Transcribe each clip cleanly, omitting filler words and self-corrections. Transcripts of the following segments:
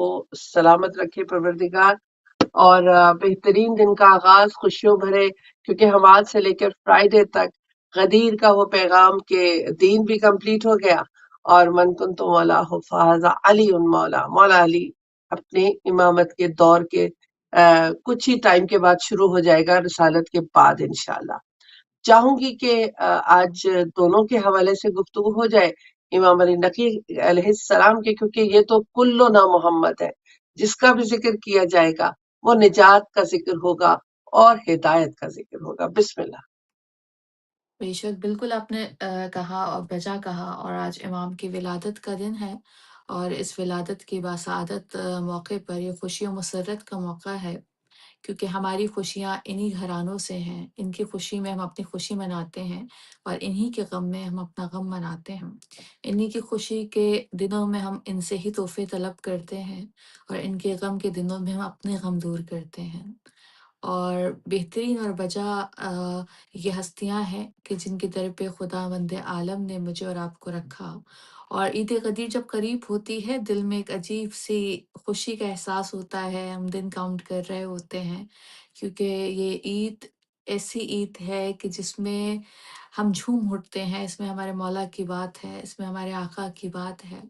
کو سلامت رکھے پروردگار، اور بہترین دن کا آغاز خوشیوں بھرے، کیونکہ ہم آج سے لے کر فرائیڈے تک غدیر کا وہ پیغام کہ دین بھی کمپلیٹ ہو گیا، اور من کن تو مولا ہو فہذا علی ان مولا، مولا علی اپنے امامت کے دور کے کچھ ہی ٹائم کے بعد شروع ہو جائے گا، رسالت کے بعد انشاءاللہ۔ چاہوں گی کہ آج دونوں کے حوالے سے گفتگو ہو جائے، امام علی نقی علیہ السلام کے، کیونکہ یہ تو کلو نا محمد ہے، جس کا بھی ذکر کیا جائے گا وہ نجات کا ذکر ہوگا اور ہدایت کا ذکر ہوگا۔ بسم اللہ۔ بے شک بالکل آپ نے کہا اور بجا کہا، اور آج امام کی ولادت کا دن ہے، اور اس ولادت کی باسعادت موقع پر یہ خوشی و مسرت کا موقع ہے، کیونکہ ہماری خوشیاں انہی گھرانوں سے ہیں، ان کی خوشی میں ہم اپنی خوشی مناتے ہیں، اور انہی کے غم میں ہم اپنا غم مناتے ہیں، انہی کی خوشی کے دنوں میں ہم ان سے ہی تحفے طلب کرتے ہیں، اور ان کے غم کے دنوں میں ہم اپنے غم دور کرتے ہیں۔ اور بہترین اور بجا یہ ہستیاں ہیں کہ جن کے در پہ خدا بند عالم نے مجھے اور آپ کو رکھا، اور عید غدیر جب قریب ہوتی ہے دل میں ایک عجیب سی خوشی کا احساس ہوتا ہے، ہم دن کاؤنٹ کر رہے ہوتے ہیں، کیونکہ یہ عید ایسی عید ہے کہ جس میں ہم جھوم اٹھتے ہیں، اس میں ہمارے مولا کی بات ہے، اس میں ہمارے آقا کی بات ہے،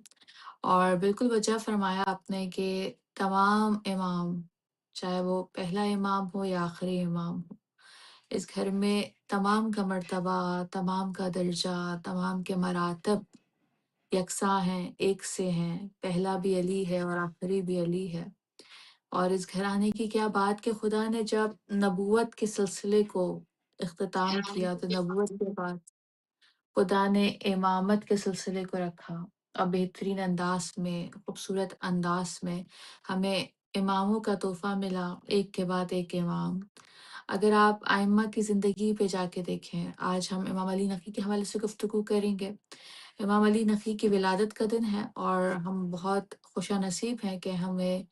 اور بالکل وجہ فرمایا آپ نے کہ تمام امام، چاہے وہ پہلا امام ہو یا آخری امام ہو، اس گھر میں تمام کا مرتبہ، تمام کا درجہ، تمام کے مراتب یکساں ہیں، ایک سے ہیں، پہلا بھی علی ہے اور آخری بھی علی ہے۔ اور اس گھرانے کی کیا بات کہ خدا نے جب نبوت کے سلسلے کو اختتام کیا تو نبوت کے بعد خدا نے امامت کے سلسلے کو رکھا، اور بہترین انداز میں، خوبصورت انداز میں ہمیں اماموں کا تحفہ ملا، ایک کے بعد ایک امام۔ اگر آپ ائمہ کی زندگی پہ جا کے دیکھیں، آج ہم امام علی نقی کے حوالے سے گفتگو کریں گے۔ امام علی نقی کی ولادت کا دن ہے، اور ہم بہت خوش نصیب ہیں کہ ہمیں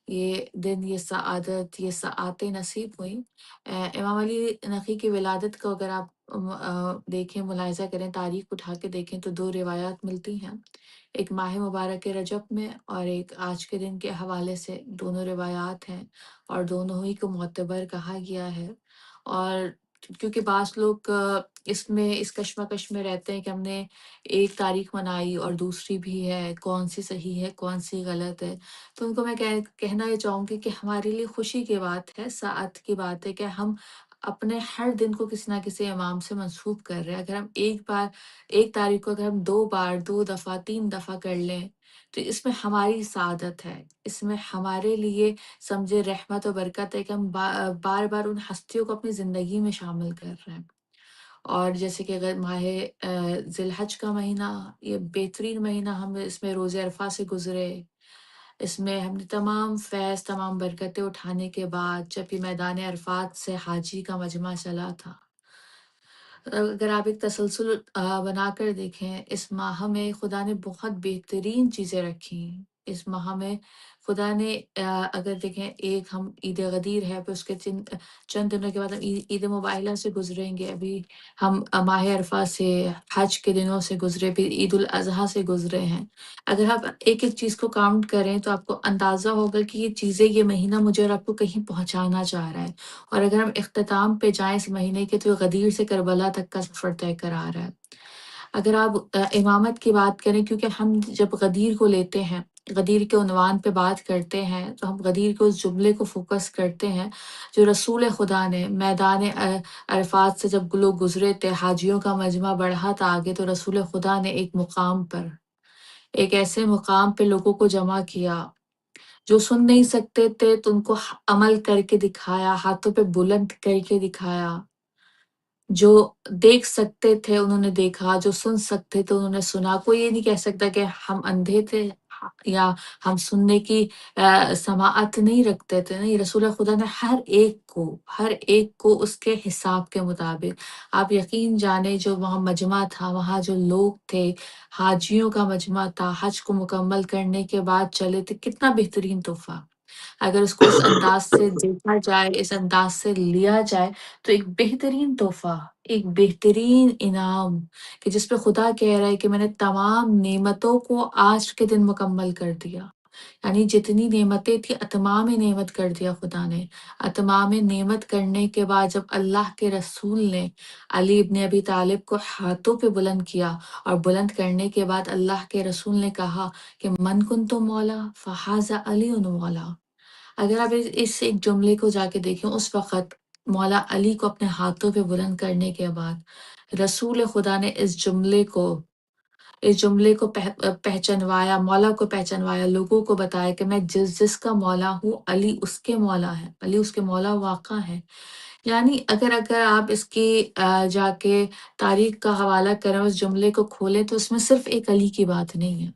یہ دن، یہ سعادت، یہ سعادتیں نصیب ہوئیں۔ امام علی نقی کی ولادت کو اگر آپ دیکھیں، ملاحظہ کریں، تاریخ اٹھا کے دیکھیں تو دو روایات ملتی ہیں، ایک ماہ مبارک رجب میں اور ایک آج کے دن کے حوالے سے، دونوں روایات ہیں اور دونوں ہی کو معتبر کہا گیا ہے۔ اور کیونکہ بعض لوگ اس میں اس کشمکش میں رہتے ہیں کہ ہم نے ایک تاریخ منائی اور دوسری بھی ہے، کون سی صحیح ہے کون سی غلط ہے، تو ان کو میں کہنا یہ چاہوں گی کہ ہمارے لیے خوشی کی بات ہے، سعادت کی بات ہے کہ ہم اپنے ہر دن کو کسی نہ کسی امام سے منسوب کر رہے ہیں۔ اگر ہم ایک بار، ایک تاریخ کو اگر ہم دو بار، دو دفعہ، تین دفعہ کر لیں تو اس میں ہماری سعادت ہے، اس میں ہمارے لیے سمجھے رحمت و برکت ہے کہ ہم بار بار ان ہستیوں کو اپنی زندگی میں شامل کر رہے ہیں۔ اور جیسے کہ اگر ماہ ذی الحج کا مہینہ، یہ بہترین مہینہ، ہم اس میں روزے عرفہ سے گزرے، اس میں ہم نے تمام فیض، تمام برکتیں اٹھانے کے بعد جب یہ میدان عرفات سے حاجی کا مجمع چلا تھا، اگر آپ ایک تسلسل بنا کر دیکھیں، اس ماہ میں خدا نے بہت بہترین چیزیں رکھی۔ اس ماہ میں خدا نے اگر دیکھیں، ایک ہم عید غدیر ہے، پھر اس کے چند دنوں کے بعد ہم عید مباہلہ سے گزریں گے، ابھی ہم ماہ عرفہ سے، حج کے دنوں سے گزرے، پھر عید الاضحیٰ سے گزرے ہیں۔ اگر آپ ایک ایک چیز کو کاؤنٹ کریں تو آپ کو اندازہ ہوگا کہ یہ چیزیں، یہ مہینہ مجھے اور آپ کو کہیں پہنچانا چاہ رہا ہے۔ اور اگر ہم اختتام پہ جائیں اس مہینے کے، تو غدیر سے کربلا تک کا سفر طے کرا رہا ہے۔ اگر آپ امامت کی بات کریں، کیونکہ ہم جب غدیر کو لیتے ہیں، غدیر کے عنوان پہ بات کرتے ہیں، تو ہم غدیر کے اس جملے کو فوکس کرتے ہیں جو رسول خدا نے میدان عرفات سے جب لوگ گزرے تھے، حاجیوں کا مجمع بڑھا تھا آگے، تو رسول خدا نے ایک مقام پر، ایک ایسے مقام پہ لوگوں کو جمع کیا جو سن نہیں سکتے تھے، تو ان کو عمل کر کے دکھایا، ہاتھوں پہ بلند کر کے دکھایا، جو دیکھ سکتے تھے انہوں نے دیکھا، جو سن سکتے تھے انہوں نے سنا۔ کوئی یہ نہیں کہہ سکتا کہ ہم اندھے تھے یا ہم سننے کی سماعت نہیں رکھتے تھے، نہیں، رسول خدا نے ہر ایک کو اس کے حساب کے مطابق، آپ یقین جانیں، جو وہاں مجمع تھا، وہاں جو لوگ تھے، حاجیوں کا مجمع تھا، حج کو مکمل کرنے کے بعد چلے تھے، کتنا بہترین تحفہ! اگر اس کو اس انداز سے دیکھا جائے، اس انداز سے لیا جائے، تو ایک بہترین تحفہ، ایک بہترین انعام، کہ جس پہ خدا کہہ رہا ہے کہ میں نے تمام نعمتوں کو آج کے دن مکمل کر دیا۔ یعنی جتنی نعمتیں تھیں اتمام نعمت کر دیا خدا نے۔ اتمام نعمت کرنے کے بعد جب اللہ کے رسول نے علی ابن ابی طالب کو ہاتھوں پہ بلند کیا، اور بلند کرنے کے بعد اللہ کے رسول نے کہا کہ من کن تو مولا فہذا علی مولا۔ اگر آپ اس ایک جملے کو جا کے دیکھیں، اس وقت مولا علی کو اپنے ہاتھوں پہ بلند کرنے کے بعد رسول خدا نے اس جملے کو پہچنوایا، مولا کو پہچنوایا، لوگوں کو بتایا کہ میں جس کا مولا ہوں علی اس کے مولا ہے، علی اس کے مولا واقع ہے۔ یعنی اگر آپ اس کی جا کے تاریخ کا حوالہ کریں، اس جملے کو کھولیں، تو اس میں صرف ایک علی کی بات نہیں ہے،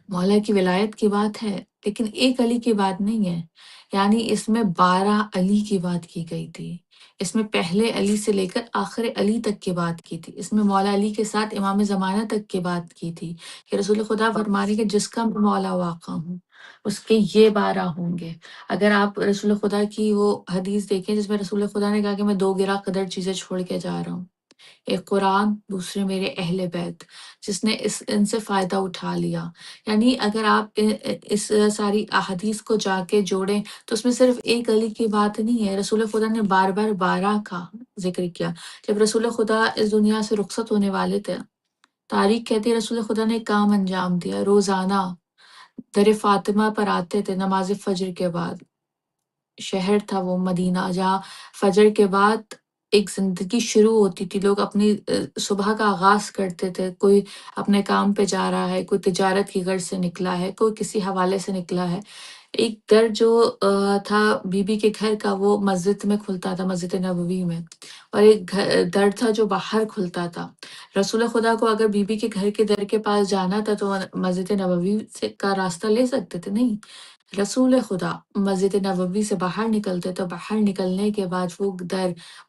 مولا کی ولایت کی بات ہے، لیکن ایک علی کی بات نہیں ہے۔ یعنی اس میں 12 علی کی بات کی گئی تھی۔ اس میں پہلے علی سے لے کر آخر علی تک کی بات کی تھی۔ اس میں مولا علی کے ساتھ امام زمانہ تک کی بات کی تھی کہ رسول خدا فرمانے کہ جس کا میں مولا واقع ہوں اس کے یہ 12 ہوں گے۔ اگر آپ رسول خدا کی وہ حدیث دیکھیں جس میں رسول خدا نے کہا کہ میں 2 گرہ قدر چیزیں چھوڑ کے جا رہا ہوں، ایک قرآن، دوسرے میرے اہل بیت، جس نے ان سے فائدہ اٹھا لیا۔ یعنی اگر آپ اس ساری احادیث کو جا کے جوڑیں تو اس میں صرف ایک علی کی بات نہیں ہے، رسول خدا نے بار بار 12 کا ذکر کیا۔ جب رسول خدا اس دنیا سے رخصت ہونے والے تھے، تاریخ کہتی ہے رسول خدا نے کام انجام دیا، روزانہ در فاطمہ پر آتے تھے نماز فجر کے بعد۔ شہر تھا وہ مدینہ، جہاں فجر کے بعد ایک زندگی شروع ہوتی تھی، لوگ اپنی صبح کا آغاز کرتے تھے، کوئی اپنے کام پہ جا رہا ہے، کوئی تجارت کی غرض سے نکلا ہے، کوئی کسی حوالے سے نکلا ہے۔ ایک در جو تھا بی بی کے گھر کا، وہ مسجد میں کھلتا تھا، مسجد نبوی میں، اور ایک در تھا جو باہر کھلتا تھا۔ رسول خدا کو اگر بی بی کے گھر کے در کے پاس جانا تھا تو مسجد نبوی کا راستہ لے سکتے تھے؟ نہیں، رسول خدا مسجد نبوی سے باہر نکلتے تو باہر نکلنے کے بعد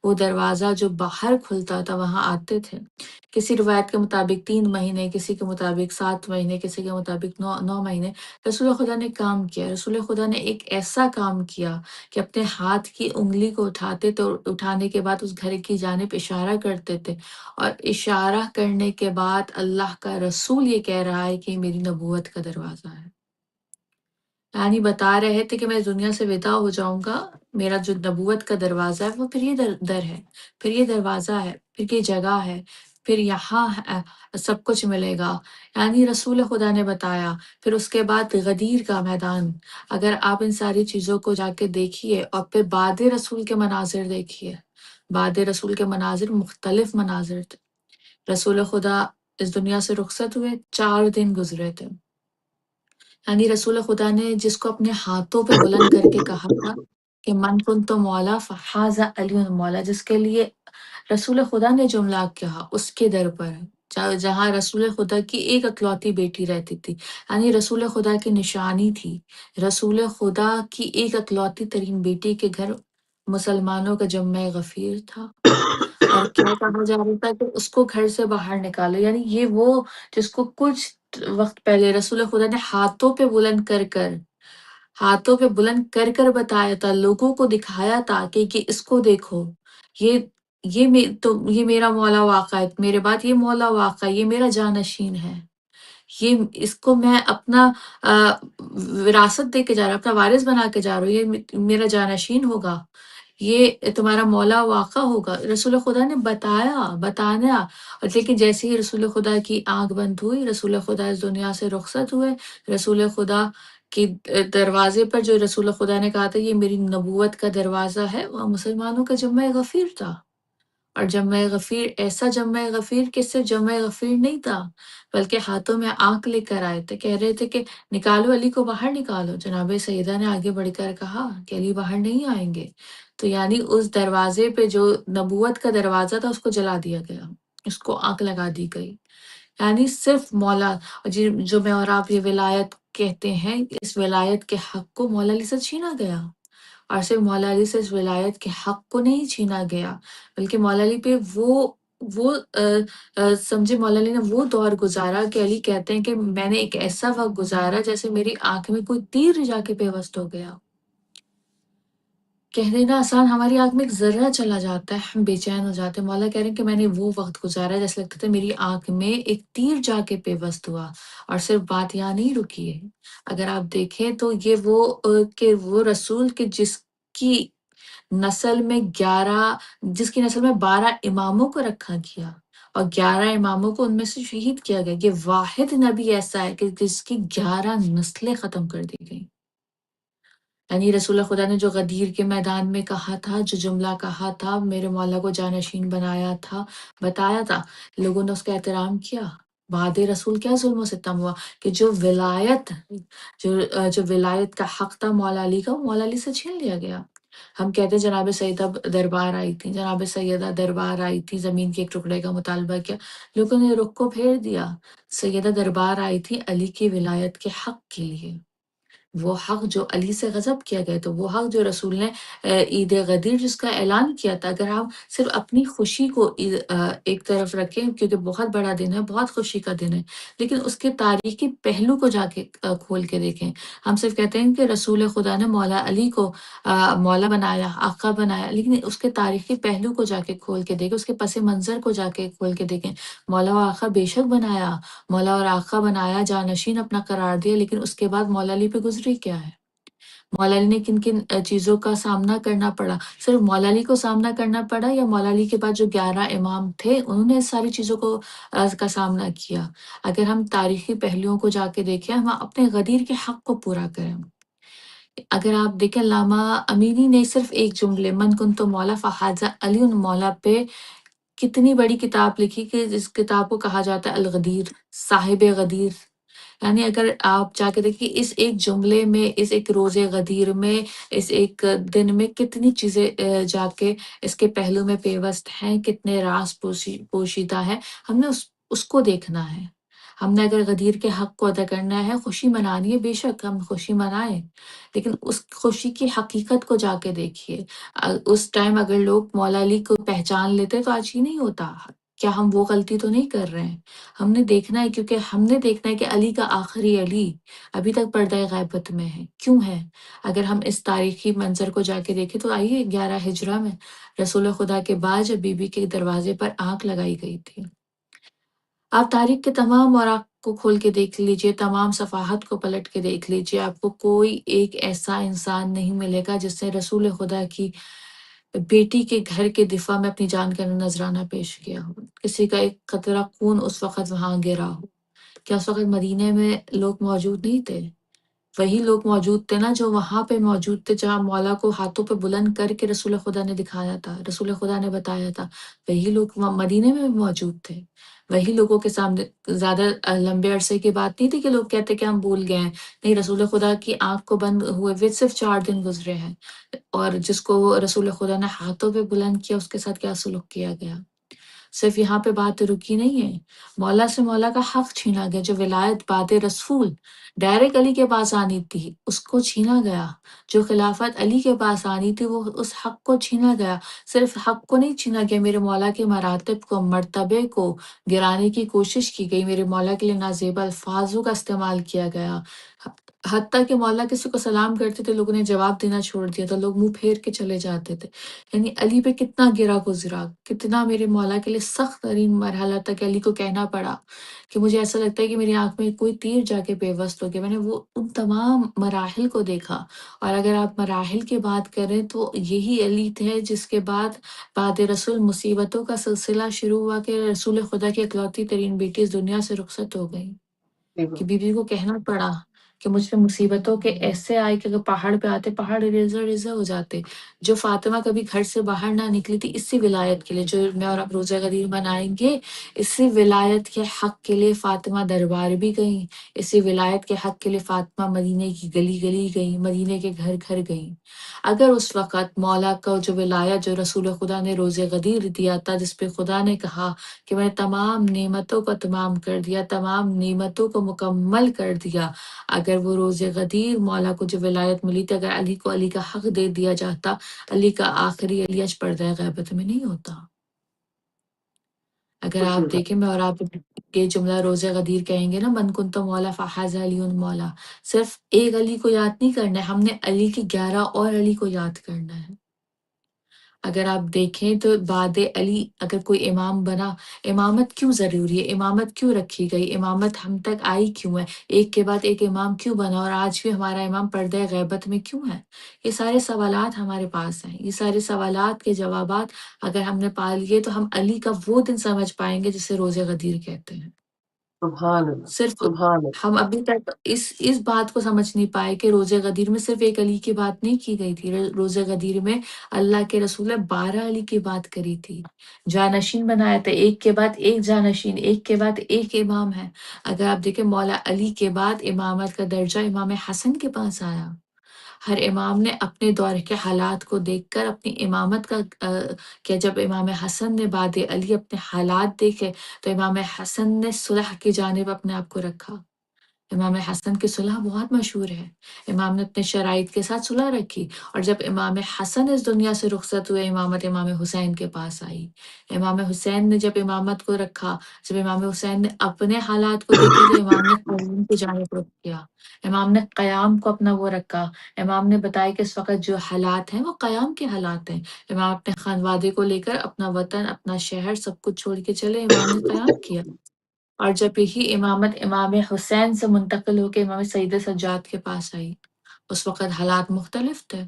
وہ دروازہ جو باہر کھلتا تھا وہاں آتے تھے۔ کسی روایت کے مطابق 3 مہینے، کسی کے مطابق 7 مہینے، کسی کے مطابق 9 مہینے رسول خدا نے کام کیا۔ رسول خدا نے ایک ایسا کام کیا کہ اپنے ہاتھ کی انگلی کو اٹھاتے تو اٹھانے کے بعد اس گھر کی جانب اشارہ کرتے تھے، اور اشارہ کرنے کے بعد اللہ کا رسول یہ کہہ رہا ہے کہ یہ میری نبوت کا دروازہ ہے۔ یعنی بتا رہے تھے کہ میں اس دنیا سے ودا ہو جاؤں گا، میرا جو نبوت کا دروازہ ہے وہ پھر یہ در ہے، پھر یہ دروازہ ہے، پھر یہ جگہ ہے، پھر یہاں سب کچھ ملے گا۔ یعنی رسول خدا نے بتایا۔ پھر اس کے بعد غدیر کا میدان، اگر آپ ان ساری چیزوں کو جا کے دیکھیے اور پھر بعد رسول کے مناظر دیکھیے، بعد رسول کے مناظر مختلف مناظر تھے۔ رسول خدا اس دنیا سے رخصت ہوئے، 4 دن گزرے تھے۔ یعنی رسول خدا نے جس کو اپنے ہاتھوں پہ بلند کر کے کہا تھا کہ من کن تو مولا فحاذا علی مولا، جس کے لیے رسول خدا نے جملہ کہا اس کے در پر جہاں رسول خدا کی ایک اکلوتی بیٹی رہتی تھی، یعنی رسول خدا کی نشانی تھی۔ رسول خدا کی ایک اکلوتی ترین بیٹی کے گھر مسلمانوں کا جمع غفیر تھا، اور کیا کہا جا رہا تھا کہ اس کو گھر سے باہر نکالو۔ یعنی یہ وہ جس کو کچھ وقت پہلے رسول خدا نے ہاتھوں پہ بلند کر بتایا تھا، لوگوں کو دکھایا تھا کہ اس کو دیکھو، یہ یہ میرا مولا واقع ہے، میرے بعد یہ مولا واقع ہے، یہ میرا جانشین ہے، اس کو میں اپنا وراثت دے کے جا رہا ہوں، اپنا وارث بنا کے جا رہا ہوں، یہ میرا جانشین ہوگا، یہ تمہارا مولا واقع ہوگا۔ رسول خدا نے بتانا، اور لیکن جیسے ہی رسول خدا کی آنکھ بند ہوئی، رسول خدا اس دنیا سے رخصت ہوئے، رسول خدا کے دروازے پر جو رسول خدا نے کہا تھا یہ میری نبوت کا دروازہ ہے، وہ مسلمانوں کا جمع غفیر تھا۔ اور جمع غفیر، ایسا جمع غفیر کہ صرف جمع غفیر نہیں تھا، بلکہ ہاتھوں میں آنکھ لے کر آئے تھے، کہہ رہے تھے کہ نکالو علی کو باہر نکالو۔ جناب سیدہ نے آگے بڑھ کر کہا کہ علی باہر نہیں آئیں گے، تو یعنی اس دروازے پہ جو نبوت کا دروازہ تھا اس کو جلا دیا گیا، اس کو آگ لگا دی گئی۔ یعنی صرف مولا جو میں اور آپ یہ ولایت کہتے ہیں، اس ولایت کے حق کو مولا علی سے چھینا گیا، اور صرف مولا علی سے اس ولایت کے حق کو نہیں چھینا گیا، بلکہ مولا علی پہ سمجھے مولا علی نے وہ دور گزارا کہ علی کہتے ہیں کہ میں نے ایک ایسا وقت گزارا جیسے میری آنکھ میں کوئی تیر جا کے پیوست ہو گیا۔ کہہ دینا آسان، ہماری آنکھ میں ایک ذرہ چلا جاتا ہے، ہم بے چین ہو جاتے ہیں۔ مولا کہہ رہے ہیں کہ میں نے وہ وقت گزارا جیسے لگتا تھا میری آنکھ میں ایک تیر جا کے پیوست ہوا، اور صرف بات یہاں نہیں رکی ہے۔ اگر آپ دیکھیں تو یہ کہ وہ رسول کہ کی نسل میں 12 اماموں کو رکھا گیا، اور 11 اماموں کو ان میں سے شہید کیا گیا۔ یہ واحد نبی ایسا ہے کہ جس کی 11 نسلیں ختم کر دی گئیں۔ یعنی رسول خدا نے جو غدیر کے میدان میں کہا تھا، جو جملہ کہا تھا، میرے مولا کو جانشین بنایا تھا، بتایا تھا، لوگوں نے اس کا احترام کیا۔ بعد رسول کیا ظلم و ستم ہوا کہ جو ولایت کا حق تھا مولا علی کا، وہ مولا علی سے چھین لیا گیا۔ ہم کہتے ہیں جناب سیدہ دربار آئی تھی، جناب سیدہ دربار آئی تھی، زمین کے ایک ٹکڑے کا مطالبہ کیا، لوگوں نے رخ کو پھیر دیا۔ سیدہ دربار آئی تھی علی کی ولایت کے حق کے لیے، وہ حق جو علی سے غضب کیا گیا، تو وہ حق جو رسول نے عید غدیر جس کا اعلان کیا تھا۔ اگر ہم صرف اپنی خوشی کو ایک طرف رکھیں، کیونکہ بہت بڑا دن ہے، بہت خوشی کا دن ہے، لیکن اس کے تاریخی پہلو کو جا کے کھول کے دیکھیں۔ ہم صرف کہتے ہیں کہ رسول خدا نے مولا علی کو مولا بنایا، آقا بنایا، لیکن اس کے تاریخی پہلو کو جا کے کھول کے دیکھیں، اس کے پس منظر کو جا کے کھول کے دیکھیں۔ مولا و آقا بے شک بنایا، مولا اور آقا بنایا، جانشین اپنا قرار دیا، لیکن اس کے بعد مولا علی پہ گزری کیا ہے؟ مولا علی نے کن کن چیزوں کا سامنا کرنا پڑا؟ صرف مولا علی کو سامنا کرنا پڑا، یا مولا علی کے بعد جو 11 امام تھے انہوں نے اس ساری چیزوں کا سامنا کیا؟ اگر ہم تاریخی پہلوؤں کو جا کے دیکھیں، ہم اپنے غدیر کے حق کو پورا کریں۔ اگر آپ دیکھیں علامہ امینی نے صرف ایک جملے من کن تو مولا فحاذا علی مولا پہ کتنی بڑی کتاب لکھی، کہ جس کتاب کو کہا جاتا ہے الغدیر، صاحب غدیر۔ یعنی اگر آپ جا کے دیکھیں اس ایک جملے میں، اس ایک روز غدیر میں، اس ایک دن میں کتنی چیزیں جا کے اس کے پہلو میں پیوست ہیں، کتنے راز پوشیدہ ہے، ہم نے اس کو دیکھنا ہے۔ ہم نے اگر غدیر کے حق کو ادا کرنا ہے، خوشی منانی ہے، بے شک ہم خوشی منائیں، لیکن اس خوشی کی حقیقت کو جا کے دیکھیے۔ اس ٹائم اگر لوگ مولا علی کو پہچان لیتے تو آج ہی نہیں ہوتا۔ کیا ہم وہ غلطی تو نہیں کر رہے ہیں؟ ہم نے دیکھنا ہے، کیونکہ ہم نے دیکھنا ہے کہ علی کا آخری علی ابھی تک پردہ غیبت میں ہے۔ کیوں ہے؟ اگر ہم اس تاریخی منظر کو جا کے دیکھیں تو آئیے 11 ہجرہ میں رسول خدا کے بعد جب بی بی کے دروازے پر آنکھ لگائی گئی تھی، آپ تاریخ کے تمام اوراق کو کھول کے دیکھ لیجئے، تمام صفحات کو پلٹ کے دیکھ لیجئے، آپ کو کوئی ایک ایسا انسان نہیں ملے گا جس نے رسول خدا کی بیٹی کے گھر کے دفاع میں اپنی جان کا نذرانہ پیش کیا ہو، کسی کا ایک قطرہ خون اس وقت وہاں گرا ہو۔ کیا اس وقت مدینے میں لوگ موجود نہیں تھے؟ وہی لوگ موجود تھے نا جو وہاں پہ موجود تھے، جہاں مولا کو ہاتھوں پہ بلند کر کے رسول خدا نے دکھایا تھا، رسول خدا نے بتایا تھا۔ وہی لوگ وہاں مدینے میں بھی موجود تھے۔ وہی لوگوں کے سامنے زیادہ لمبے عرصے کی بات نہیں تھی کہ لوگ کہتے کہ ہم بھول گئے ہیں۔ نہیں، رسول خدا کی آنکھ کو بند ہوئے صرف 4 دن گزرے ہیں، اور جس کو رسول خدا نے ہاتھوں پہ بلند کیا، اس کے ساتھ کیا سلوک کیا گیا۔ صرف یہاں پہ بات رکی نہیں ہے، مولا سے مولا کا حق چھینا گیا، جو ولایت بعد رسول ڈائریکٹ علی کے پاس آنی تھی اس کو چھینا گیا، جو خلافت علی کے پاس آنی تھی وہ اس حق کو چھینا گیا۔ صرف حق کو نہیں چھینا گیا، میرے مولا کے مراتب کو، مرتبے کو گرانے کی کوشش کی گئی، میرے مولا کے لیے نازیبا الفاظوں کا استعمال کیا گیا، حتیٰ کہ مولا کسی کو سلام کرتے تھے لوگوں نے جواب دینا چھوڑ دیا تھا، لوگ منہ پھیر کے چلے جاتے تھے۔ یعنی علی پہ کتنا گرا گزرا، کتنا میرے مولا کے لیے سخت ترین مرحلہ تھا کہ علی کو کہنا پڑا کہ مجھے ایسا لگتا ہے کہ میری آنکھ میں کوئی تیر جا کے پیوست ہو گیا۔ میں نے وہ ان تمام مراحل کو دیکھا، اور اگر آپ مراحل کی بات کریں تو یہی علی تھے جس کے بعد رسول مصیبتوں کا سلسلہ شروع ہوا کہ رسول خدا کی اکلوتی ترین بیٹی اس دنیا سے رخصت ہو گئی، کہ بی بی کو کہنا پڑا کہ مجھ پہ مصیبتوں کے ایسے آئے کہ اگر پہاڑ پہ آتے پہاڑ ریزہ ریزہ ہو جاتے۔ جو فاطمہ کبھی گھر سے باہر نہ نکلی تھی اسی ولایت کے لیے، جو میں اور آپ روزہ غدیر منائیں گے، اسی ولایت کے حق کے لیے فاطمہ دربار بھی گئیں، اسی ولایت کے حق کے لیے فاطمہ مدینے کی گلی گلی گئیں، مدینے کے گھر گھر گئیں۔ اگر اس وقت مولا کا جو ولایت جو رسول خدا نے روز غدیر دیا تھا، جس پہ خدا نے کہا کہ میں نے تمام نعمتوں کو تمام کر دیا، تمام نعمتوں کو مکمل کر دیا، اگر وہ روز غدیر مولا کو جو ولایت ملی تھی، اگر علی کو علی کا حق دے دیا جاتا، علی کا آخری علی آج پردہ غیبت میں نہیں ہوتا۔ اگر آپ دیکھیں میں اور آپ یہ جملہ روز غدیر کہیں گے نا، من کن تو مولا فحاذ علی مولا، صرف ایک علی کو یاد نہیں کرنا ہے، ہم نے علی کی 11 اور علی کو یاد کرنا ہے۔ اگر آپ دیکھیں تو بعد علی اگر کوئی امام بنا، امامت کیوں ضروری ہے؟ امامت کیوں رکھی گئی؟ امامت ہم تک آئی کیوں ہے؟ ایک کے بعد ایک امام کیوں بنا اور آج بھی ہمارا امام پردہ غیبت میں کیوں ہے؟ یہ سارے سوالات ہمارے پاس ہیں۔ یہ سارے سوالات کے جوابات اگر ہم نے پا لیے تو ہم علی کا وہ دن سمجھ پائیں گے جسے روز غدیر کہتے ہیں۔ سبحان اللہ، صرف سبحان اللہ۔ ہم ابھی تک اس بات کو سمجھ نہیں پائے کہ روزہ غدیر میں صرف ایک علی کی بات نہیں کی گئی تھی۔ روزہ غدیر میں اللہ کے رسول نے 12 علی کی بات کری تھی، جانشین بنایا تھا، ایک کے بعد ایک جانشین، ایک کے بعد ایک امام ہے۔ اگر آپ دیکھیں مولا علی کے بعد امامت کا درجہ امام حسن کے پاس آیا۔ ہر امام نے اپنے دور کے حالات کو دیکھ کر اپنی امامت کا کہ جب امام حسن نے بعد علی اپنے حالات دیکھے تو امام حسن نے صلح کی جانب اپنے آپ کو رکھا۔ امام حسن کی صلح بہت مشہور ہے۔ امام نے اپنے شرائط کے ساتھ صلح رکھی، اور جب امام حسن اس دنیا سے رخصت ہوئے امامت امام حسین کے پاس آئی۔ امام حسین نے جب امامت کو رکھا، جب امام حسین نے اپنے حالات کو دیکھے تو امام نے قیام کی جانب رخ کیا۔ امام نے قیام کو اپنا وہ رکھا۔ امام نے بتایا کہ اس وقت جو حالات ہیں وہ قیام کے حالات ہیں۔ امام اپنے خانوادے کو لے کر اپنا وطن، اپنا شہر سب کچھ چھوڑ کے چلے، امام نے قیام کیا۔ اور جب یہی امامت امام حسین سے منتقل ہو کے امام سید سجاد کے پاس آئی، اس وقت حالات مختلف تھے۔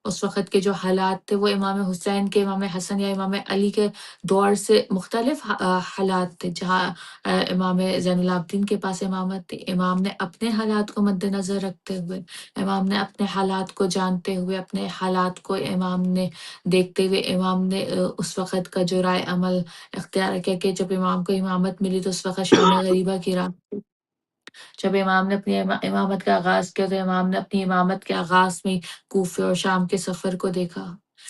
اس وقت کے جو حالات تھے وہ امام حسین کے، امام حسن یا امام علی کے دور سے مختلف حالات تھے۔ جہاں امام زین العابدین کے پاس امامت تھی، امام نے اپنے حالات کو مد نظر رکھتے ہوئے، امام نے اپنے حالات کو جانتے ہوئے، اپنے حالات کو امام نے دیکھتے ہوئے، امام نے اس وقت کا جو رائے عمل اختیار کیا کہ جب امام کو امامت ملی تو اس وقت شام غریبہ کی رات تھی۔ جب امام نے اپنی امامت کا آغاز کیا تو امام نے اپنی امامت کے آغاز میں کوفے اور شام کے سفر کو دیکھا۔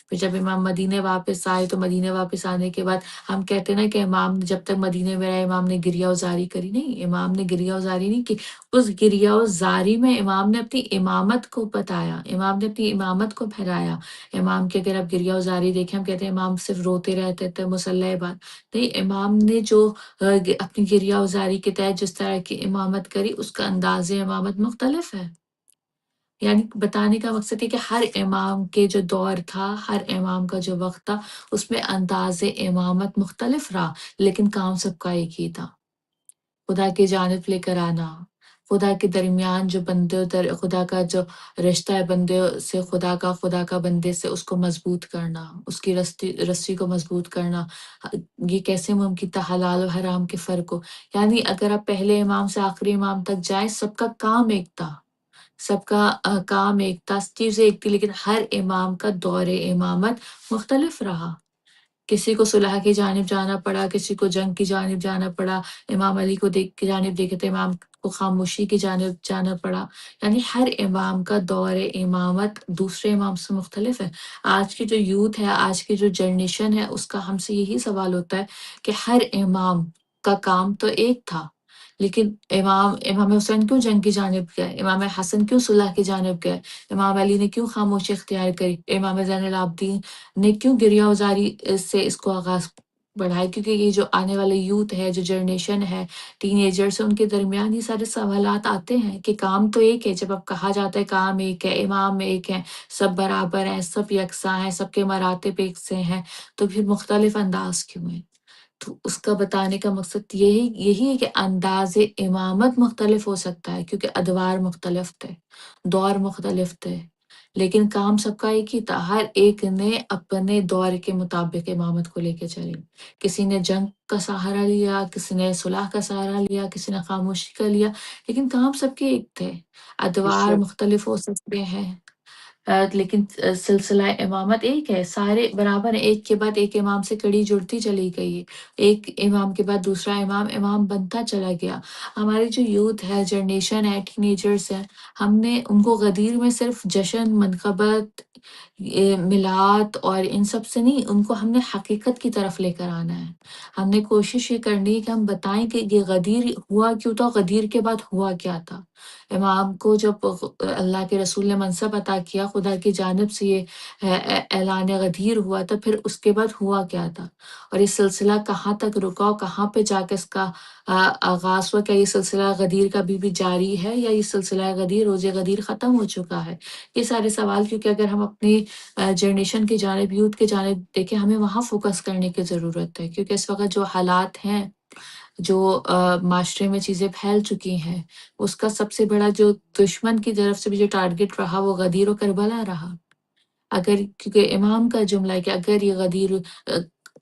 پھر جب امام مدینے واپس آئے تو مدینے واپس آنے کے بعد ہم کہتے ہیں نا کہ امام جب تک مدینے میں رہے امام نے گریہ وزاری کری، نہیں، امام نے گریہ وزاری نہیں کی۔ اس گریہ وزاری میں امام نے اپنی امامت کو بتایا، امام نے اپنی امامت کو پھیلایا۔ امام کی اگر آپ گریہ وزاری دیکھیں، ہم کہتے ہیں امام صرف روتے رہتے تھے مصلی بات نہیں، امام نے جو اپنی گریہ وزاری کے تحت جس طرح کی امامت کری اس کا انداز امامت مختلف ہے۔ یعنی بتانے کا مقصد یہ کہ ہر امام کے جو دور تھا، ہر امام کا جو وقت تھا، اس میں انداز امامت مختلف رہا، لیکن کام سب کا ایک ہی تھا، خدا کی جانب لے کر آنا، خدا کے درمیان جو بندے خدا کا جو رشتہ ہے بندے سے خدا کا بندے سے اس کو مضبوط کرنا، اس کی رسی کو مضبوط کرنا۔ یہ کیسے ممکن تھا؟ حلال و حرام کے فرق کو، یعنی اگر آپ پہلے امام سے آخری امام تک جائیں سب کا کام ایک تھا، سب کا کام ایک تھا، چیزیں ایک تھی، لیکن ہر امام کا دور امامت مختلف رہا۔ کسی کو صلح کی جانب جانا پڑا، کسی کو جنگ کی جانب جانا پڑا، امام علی کو دیکھ کی جانب دیکھے تو امام کو خاموشی کی جانب جانا پڑا۔ یعنی ہر امام کا دور امامت دوسرے امام سے مختلف ہے۔ آج کی جو یوتھ ہے، آج کی جو جنریشن ہے، اس کا ہم سے یہی سوال ہوتا ہے کہ ہر امام کا کام تو ایک تھا، لیکن امام حسین کیوں جنگ کی جانب گئے؟ امام حسن کیوں صلح کی جانب گئے؟ امام علی نے کیوں خاموشی اختیار کری؟ امام زین العابدین نے کیوں گریہ وزاری سے اس کو آغاز بڑھائے؟ کیونکہ یہ جو آنے والے یوتھ ہے، جو جنریشن ہے، ٹین ایجرس، ان کے درمیان یہ سارے سوالات آتے ہیں کہ کام تو ایک ہے۔ جب اب کہا جاتا ہے کام ایک ہے، امام ایک ہے، سب برابر ہیں، سب یکساں ہیں، سب کے مراتب ایک سے ہیں، تو پھر مختلف انداز کیوں ہیں؟ تو اس کا بتانے کا مقصد یہی ہے کہ انداز امامت مختلف ہو سکتا ہے کیونکہ ادوار مختلف تھے، دور مختلف تھے، لیکن کام سب کا ایک ہی تھا۔ ہر ایک نے اپنے دور کے مطابق امامت کو لے کے چلی۔ کسی نے جنگ کا سہارا لیا، کسی نے صلح کا سہارا لیا، کسی نے خاموشی کا لیا، لیکن کام سب کے ایک تھے۔ بے ادوار شک، مختلف ہو سکتے ہیں، لیکن سلسلہ امامت ایک ہے، سارے برابر ہیں، ایک کے بعد ایک امام سے کڑی جڑتی چلی گئی ہے، ایک امام کے بعد دوسرا امام بنتا چلا گیا۔ ہماری جو یوتھ ہے، جنریشن ہے، ٹین ایجرس ہے، ہم نے ان کو غدیر میں صرف جشن، منقبت، میلاد اور ان سب سے نہیں، ان کو ہم نے حقیقت کی طرف لے کر آنا ہے۔ ہم نے کوشش یہ کرنی ہے کہ ہم بتائیں کہ یہ غدیر ہوا کیوں تھا، غدیر کے بعد ہوا کیا تھا۔ امام کو جب اللہ کے رسول نے منصب عطا کیا، خدا کی جانب سے یہ اعلان غدیر ہوا تھا، پھر اس کے بعد ہوا کیا تھا، اور یہ سلسلہ کہاں تک رکا اور کہاں پہ جا کے اس کا آغاز ہوا؟ کیا یہ سلسلہ غدیر کا بھی جاری ہے یا یہ سلسلہ غدیر، روز غدیر ختم ہو چکا ہے؟ یہ سارے سوال، کیونکہ اگر ہم اپنی جنریشن کی جانب، یوتھ کی جانب دیکھیں، ہمیں وہاں فوکس کرنے کی ضرورت ہے، کیونکہ اس وقت جو حالات ہیں، جو معاشرے میں چیزیں پھیل چکی ہیں، اس کا سب سے بڑا جو دشمن کی طرف سے بھی جو ٹارگٹ رہا وہ غدیر و کربلا رہا۔ اگر، کیونکہ امام کا جملہ ہے کہ اگر یہ غدیر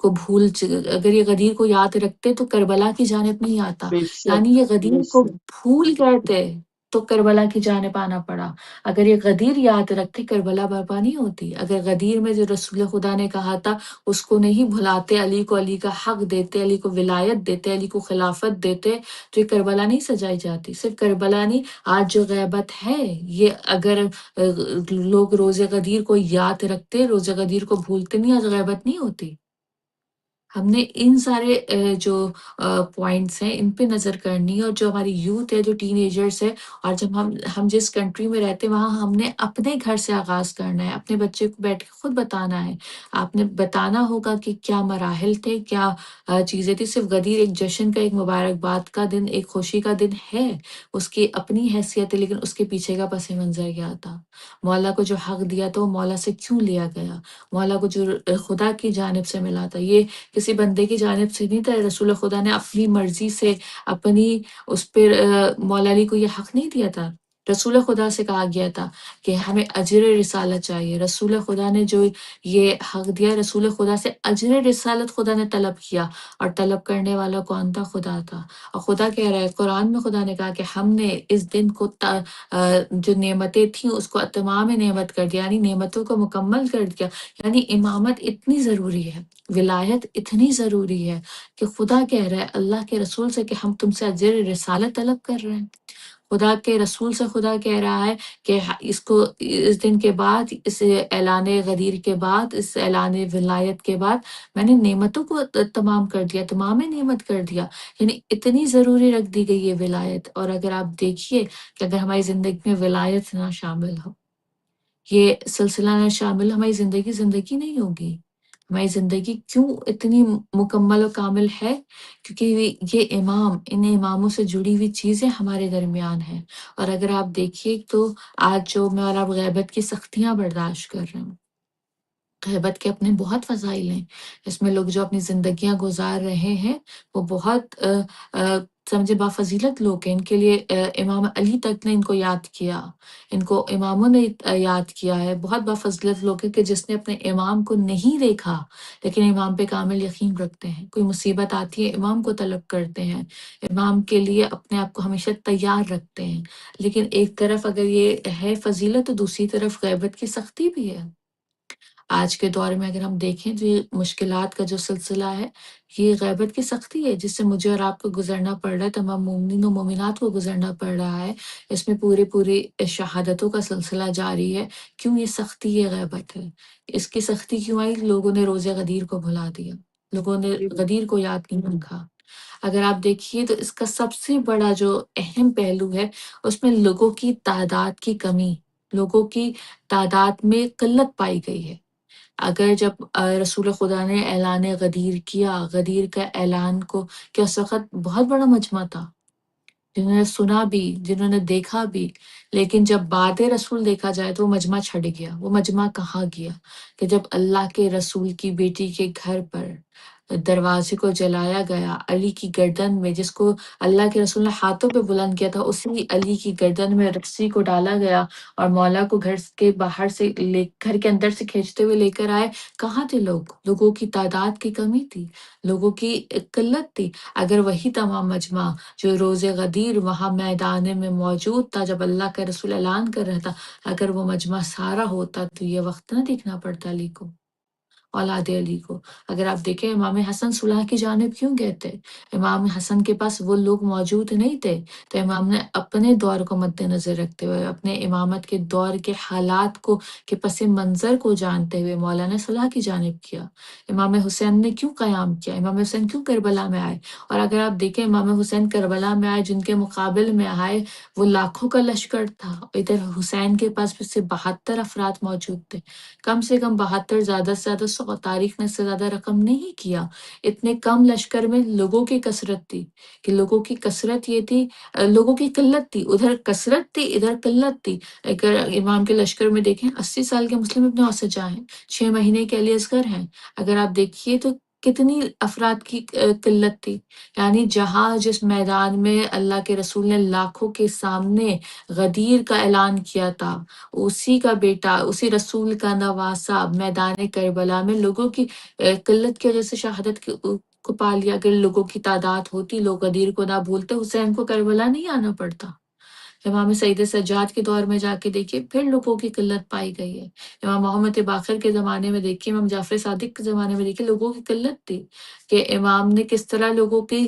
اگر یہ غدیر کو یاد رکھتے تو کربلا کی جانب نہیں آتا، بے شک یعنی یہ بے غدیر کو شک بھول گئے تھے تو کربلا کی جانب آنا پڑا۔ اگر یہ غدیر یاد رکھتے کربلا برپا نہیں ہوتی۔ اگر غدیر میں جو رسول خدا نے کہا تھا اس کو نہیں بھلاتے، علی کو علی کا حق دیتے، علی کو ولایت دیتے، علی کو خلافت دیتے، تو یہ کربلا نہیں سجائی جاتی۔ صرف کربلا نہیں، آج جو غیبت ہے، یہ اگر لوگ روز غدیر کو یاد رکھتے، روز غدیر کو بھولتے نہیں، آج غیبت نہیں ہوتی۔ ہم نے ان سارے جو پوائنٹس ہیں ان پہ نظر کرنی ہے، اور جو ہماری یوتھ ہے، جو ٹین ایجرز ہے، اور جب ہم جس کنٹری میں رہتے ہیں وہاں ہم نے اپنے گھر سے آغاز کرنا ہے، اپنے بچے کو بیٹھ کے خود بتانا ہے۔ آپ نے بتانا ہوگا کہ کیا مراحل تھے، کیا چیزیں تھی۔ صرف غدیر ایک جشن کا، ایک مبارکباد کا دن، ایک خوشی کا دن ہے، اس کی اپنی حیثیت ہے، لیکن اس کے پیچھے کا پس منظر کیا تھا؟ مولا کو جو حق دیا تو وہ مولا سے کیوں لیا گیا؟ مولا کو جو خدا کی جانب سے ملا تھا، یہ کسی بندے کی جانب سے نہیں تھا۔ رسول خدا نے اپنی مرضی سے، اپنی اس پہ مولا علی کو یہ حق نہیں دیا تھا۔ رسول خدا سے کہا گیا تھا کہ ہمیں اجر رسالت چاہیے۔ رسول خدا نے جو یہ حق دیا، رسول خدا سے اجر رسالت خدا نے طلب کیا، اور طلب کرنے والا کون تھا؟ خدا تھا۔ اور خدا کہہ رہا ہے، قرآن میں خدا نے کہا کہ ہم نے اس دن کو جو نعمتیں تھیں اس کو تمام نعمت کر دیا، یعنی نعمتوں کو مکمل کر دیا۔ یعنی امامت اتنی ضروری ہے، ولایت اتنی ضروری ہے کہ خدا کہہ رہا ہے اللہ کے رسول سے کہ ہم تم سے اجر رسالت طلب کر رہے ہیں۔ خدا کے رسول سے خدا کہہ رہا ہے کہ اس دن کے بعد، اس اعلان غدیر کے بعد، اس اعلان ولایت کے بعد میں نے نعمتوں کو تمام کر دیا، تمام نعمت کر دیا۔ یعنی اتنی ضروری رکھ دی گئی یہ ولایت۔ اور اگر آپ دیکھیے کہ اگر ہماری زندگی میں ولایت نہ شامل ہو، یہ سلسلہ نہ شامل، ہماری زندگی نہیں ہوگی۔ ہماری زندگی کیوں اتنی مکمل و کامل ہے؟ کیونکہ یہ امام، ان اماموں سے جڑی ہوئی چیزیں ہمارے درمیان ہیں۔ اور اگر آپ دیکھیے تو آج جو میں اور آپ غیبت کی سختیاں برداشت کر رہے ہیں، غیبت کے اپنے بہت فضائل ہیں۔ اس میں لوگ جو اپنی زندگیاں گزار رہے ہیں وہ بہت سمجھے بافضیلت لوگ ہیں۔ ان کے لیے امام علی تک نے ان کو یاد کیا، ان کو اماموں نے یاد کیا ہے۔ بہت بافضیلت لوگ ہیں کہ جس نے اپنے امام کو نہیں دیکھا لیکن امام پہ کامل یقین رکھتے ہیں۔ کوئی مصیبت آتی ہے امام کو طلب کرتے ہیں، امام کے لیے اپنے آپ کو ہمیشہ تیار رکھتے ہیں۔ لیکن ایک طرف اگر یہ ہے فضیلت تو دوسری طرف غیبت کی سختی بھی ہے۔ آج کے دور میں اگر ہم دیکھیں تو یہ مشکلات کا جو سلسلہ ہے، یہ غیبت کی سختی ہے جس سے مجھے اور آپ کو گزرنا پڑ رہا ہے، تمام مومنین و مومنات کو گزرنا پڑ رہا ہے۔ اس میں پوری شہادتوں کا سلسلہ جاری ہے۔ کیوں یہ سختی، یہ غیبت ہے؟ اس کی سختی کیوں آئی؟ لوگوں نے روزہ غدیر کو بھلا دیا، لوگوں نے جی غدیر کو یاد نہیں رکھا۔ اگر آپ دیکھیے تو اس کا سب سے بڑا جو اہم پہلو ہے، اس میں لوگوں کی تعداد کی کمی، لوگوں کی تعداد میں قلت پائی گئی ہے۔ اگر جب رسول خدا نے اعلان غدیر کیا، غدیر کا اعلان کو، کہ اس وقت بہت بڑا مجمع تھا، جنہوں نے سنا بھی، جنہوں نے دیکھا بھی، لیکن جب بعد رسول دیکھا جائے تو وہ مجمع چھٹ گیا۔ وہ مجمع کہاں گیا؟ کہ جب اللہ کے رسول کی بیٹی کے گھر پر دروازے کو جلایا گیا، علی کی گردن میں، جس کو اللہ کے رسول نے ہاتھوں پہ بلند کیا تھا، اسی علی کی گردن میں رسی کو ڈالا گیا، اور مولا کو گھر کے باہر سے گھر کے اندر سے کھینچتے ہوئے لے کر آئے۔ کہاں تھے لوگ؟ لوگوں کی تعداد کی کمی تھی، لوگوں کی قلت تھی۔ اگر وہی تمام مجمع جو روز غدیر وہاں میدان میں موجود تھا جب اللہ کا رسول اعلان کر رہا تھا، اگر وہ مجمع سارا ہوتا تو یہ وقت نہ دیکھنا پڑتا علی کو۔ اولاد علی کو۔ اگر آپ دیکھیں امام حسن صلح کی جانب کیوں گئے تھے؟ امام حسن کے پاس وہ لوگ موجود نہیں تھے، تو امام نے اپنے دور کو مد نظر رکھتے ہوئے، اپنے امامت کے دور کے حالات کو کے پس منظر کو جانتے ہوئے مولانا صلح کی جانب کیا۔ امام حسین نے کیوں قیام کیا؟ امام حسین کیوں کربلا میں آئے؟ اور اگر آپ دیکھیں امام حسین کربلا میں آئے، جن کے مقابل میں آئے وہ لاکھوں کا لشکر تھا، ادھر حسین کے پاس بھی صرف 72 افراد موجود تھے، کم سے کم 72، زیادہ سے زیادہ 100، تاریخ نے اس سے زیادہ رقم نہیں کیا۔ اتنے کم لشکر میں لوگوں کی کثرت تھی، کہ لوگوں کی کثرت یہ تھی، لوگوں کی قلت تھی، ادھر کثرت تھی ادھر قلت تھی۔ اگر امام کے لشکر میں دیکھیں 80 سال کے مسلم ابن اوسجا ہیں، 6 مہینے کے علی اصغر ہیں، اگر آپ دیکھیے تو کتنی افراد کی قلت تھی۔ یعنی جہاں جس میدان میں اللہ کے رسول نے لاکھوں کے سامنے غدیر کا اعلان کیا تھا، اسی کا بیٹا، اسی رسول کا نواسا میدان کربلا میں لوگوں کی قلت کی وجہ سے شہادت کو پا لیا۔ اگر لوگوں کی تعداد ہوتی، لوگ غدیر کو نہ بھولتے، حسین کو کربلا نہیں آنا پڑتا۔ امام سعید سجاد کے دور میں جا کے دیکھیے پھر لوگوں کی قلت پائی گئی ہے۔ امام محمد باقر کے زمانے میں دیکھیے، امام جعفر صادق کے زمانے میں دیکھیے، لوگوں کی قلت تھی کہ امام نے کس طرح لوگوں کی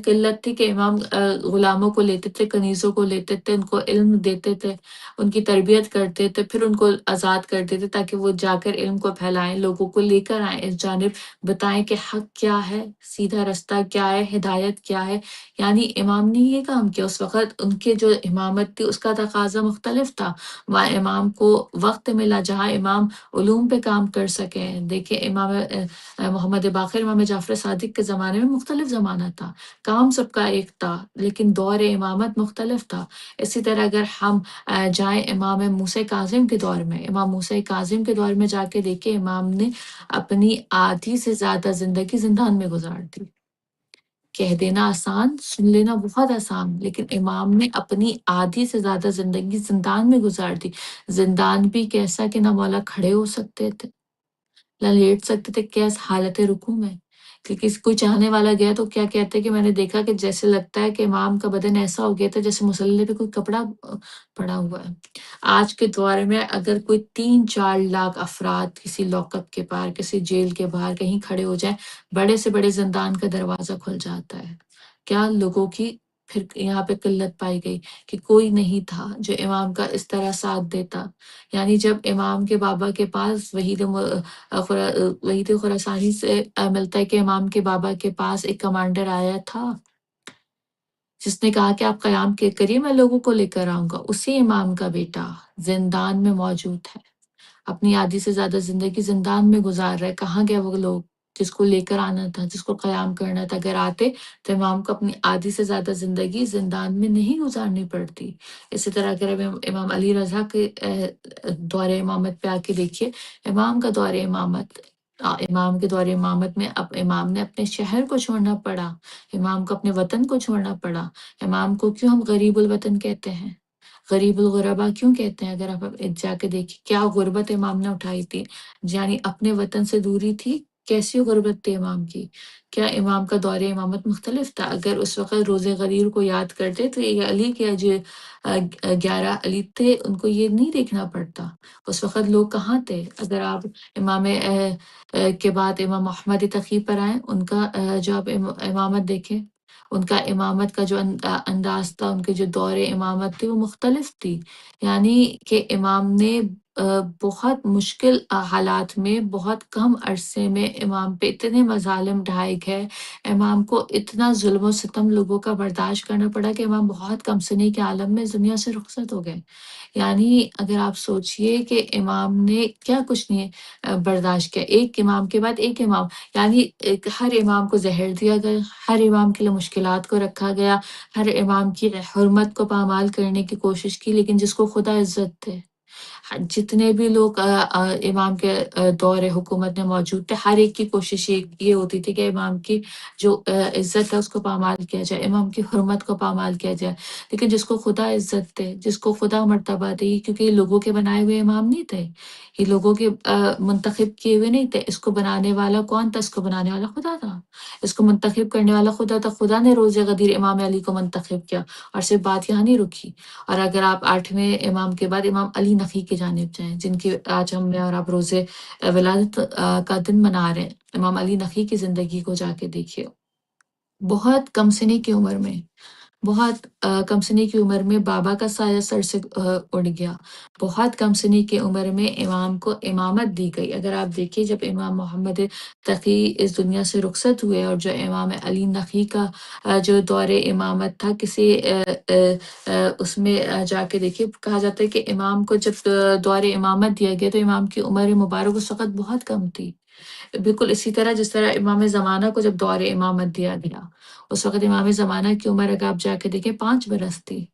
قلت تھی کہ امام غلاموں کو لیتے تھے، کنیزوں کو لیتے تھے، ان کو علم دیتے تھے، ان کی تربیت کرتے تھے، پھر ان کو آزاد کرتے تھے تاکہ وہ جا کر علم کو پھیلائیں، لوگوں کو لے کر آئیں اس جانب، بتائیں کہ حق کیا ہے، سیدھا رستہ کیا ہے، ہدایت کیا ہے۔ یعنی امام نے یہ کام کیا۔ اس وقت ان کے جو امامت تھی اس کا تقاضا مختلف تھا، وہاں امام کو وقت ملا جہاں امام علوم پہ کام کر سکیں۔ دیکھیں امام محمد باقر، امام جعفر صادق کے زمانے میں مختلف زمانہ تھا، کام سب کا ایک تھا، لیکن دور امامت مختلف تھا۔ اسی طرح اگر ہم جائیں امام موسیٰ کاظم کے دور میں، امام موسیٰ کاظم کے دور میں جا کے دیکھیں، امام نے اپنی آدھی سے زیادہ زندگی زندان میں گزار دی۔ کہہ دینا آسان، سن لینا بہت آسان، لیکن امام نے اپنی آدھی سے زیادہ زندگی زندان میں گزار دی۔ زندان بھی کیسا کہ نہ مولا کھڑے ہو سکتے تھے، نہ لیٹ سکتے تھے، کیس حالت رکوع میں۔ کیونکہ کوئی چاہنے والا گیا تو کیا کہتے کہ میں نے دیکھا کہ جیسے لگتا ہے کہ امام کا بدن ایسا ہو گیا تھا جیسے مصلی پہ کوئی کپڑا پڑا ہوا ہے۔ آج کے دور میں اگر کوئی 3-4 لاکھ افراد کسی لاک اپ کے باہر، کسی جیل کے باہر کہیں کھڑے ہو جائیں، بڑے سے بڑے زندان کا دروازہ کھل جاتا ہے۔ کیا لوگوں کی پھر یہاں پہ قلت پائی گئی کہ کوئی نہیں تھا جو امام کا اس طرح ساتھ دیتا۔ یعنی جب امام کے بابا کے پاس وحید خراسانی سے ملتا ہے کہ امام کے بابا کے پاس ایک کمانڈر آیا تھا جس نے کہا کہ آپ قیام کے کریے، میں لوگوں کو لے کر آؤں گا، اسی امام کا بیٹا زندان میں موجود ہے، اپنی آدھی سے زیادہ زندگی زندان میں گزار رہا ہے۔ کہاں گئے وہ لوگ جس کو لے کر آنا تھا، جس کو قیام کرنا تھا؟ اگر آتے تو امام کو اپنی آدھی سے زیادہ زندگی زندان میں نہیں گزارنی پڑتی۔ اسی طرح اگر امام علی رضا کے دور امامت پہ آ کے دیکھیے، امام کا دور امامت، امام کے دور امامت میں اب امام نے اپنے شہر کو چھوڑنا پڑا، امام کو اپنے وطن کو چھوڑنا پڑا۔ امام کو کیوں ہم غریب الوطن کہتے ہیں، غریب الغربا کیوں کہتے ہیں؟ اگر آپ جا کے دیکھیں کیا غربت امام نے اٹھائی تھی، یعنی اپنے وطن سے دوری تھی، کیسی غربت تھی امام کی؟ کیا امام کا دور امامت مختلف تھا؟ اگر اس وقت روز غدیر کو یاد کرتے تو یہ علی کے جو 11 علی تھے ان کو یہ نہیں دیکھنا پڑتا۔ اس وقت لوگ کہاں تھے؟ اگر آپ امام کے بعد امام محمد تقی پر آئیں، ان کا جو آپ امامت دیکھیں، ان کا امامت کا جو انداز تھا، ان کے جو دور امامت تھی وہ مختلف تھی۔ یعنی کہ امام نے بہت مشکل حالات میں بہت کم عرصے میں امام پہ اتنے مظالم ڈھائے گئے، امام کو اتنا ظلم و ستم لوگوں کا برداشت کرنا پڑا کہ امام بہت کم سنی کے عالم میں اس دنیا سے رخصت ہو گئے۔ یعنی اگر آپ سوچئے کہ امام نے کیا کچھ نہیں برداشت کیا، ایک امام کے بعد ایک امام، یعنی ہر امام کو زہر دیا گیا، ہر امام کے لیے مشکلات کو رکھا گیا، ہر امام کی حرمت کو پامال کرنے کی کوشش کی، لیکن جس کو خدا عزت تھے، جتنے بھی لوگ امام کے دور حکومت میں موجود تھے، ہر ایک کی کوشش یہ ہوتی تھی کہ امام کی جو عزت ہے اس کو پامال کیا جائے، امام کی حرمت کو پامال کیا جائے۔ لیکن جس کو خدا عزت دے، جس کو خدا مرتبہ دے، کیونکہ یہ لوگوں کے بنائے ہوئے امام نہیں تھے، یہ لوگوں کے منتخب کیے ہوئے نہیں تھے۔ اس کو بنانے والا کون تھا؟ اس کو بنانے والا خدا تھا، اس کو منتخب کرنے والا خدا تھا۔ خدا نے روز غدیر امام علی کو منتخب کیا، اور صرف بات یہاں نہیں رکی۔ اور اگر آپ 8ویں امام کے بعد امام علی نقی کی جانب جائیں، جن کی آج ہم میں اور آپ روزے ولادت کا دن منا رہے ہیں۔ امام علی نقی کی زندگی کو جا کے دیکھیے، بہت کم سنی کی عمر میں، بہت کم سنی کی عمر میں بابا کا سایہ سر سے اڑ گیا، بہت کم سنی کی عمر میں امام کو امامت دی گئی۔ اگر آپ دیکھیے جب امام محمد تقی اس دنیا سے رخصت ہوئے اور جو امام علی نقی کا جو دور امامت تھا، کسی اس میں جا کے دیکھیے کہا جاتا ہے کہ امام کو جب دور امامت دیا گیا تو امام کی عمر مبارک اس وقت بہت کم تھی، بالکل اسی طرح جس طرح امام زمانہ کو جب دور امامت دیا گیا اس وقت امام زمانہ کی عمر اگر آپ جا کے دیکھیں 5 برس تھی۔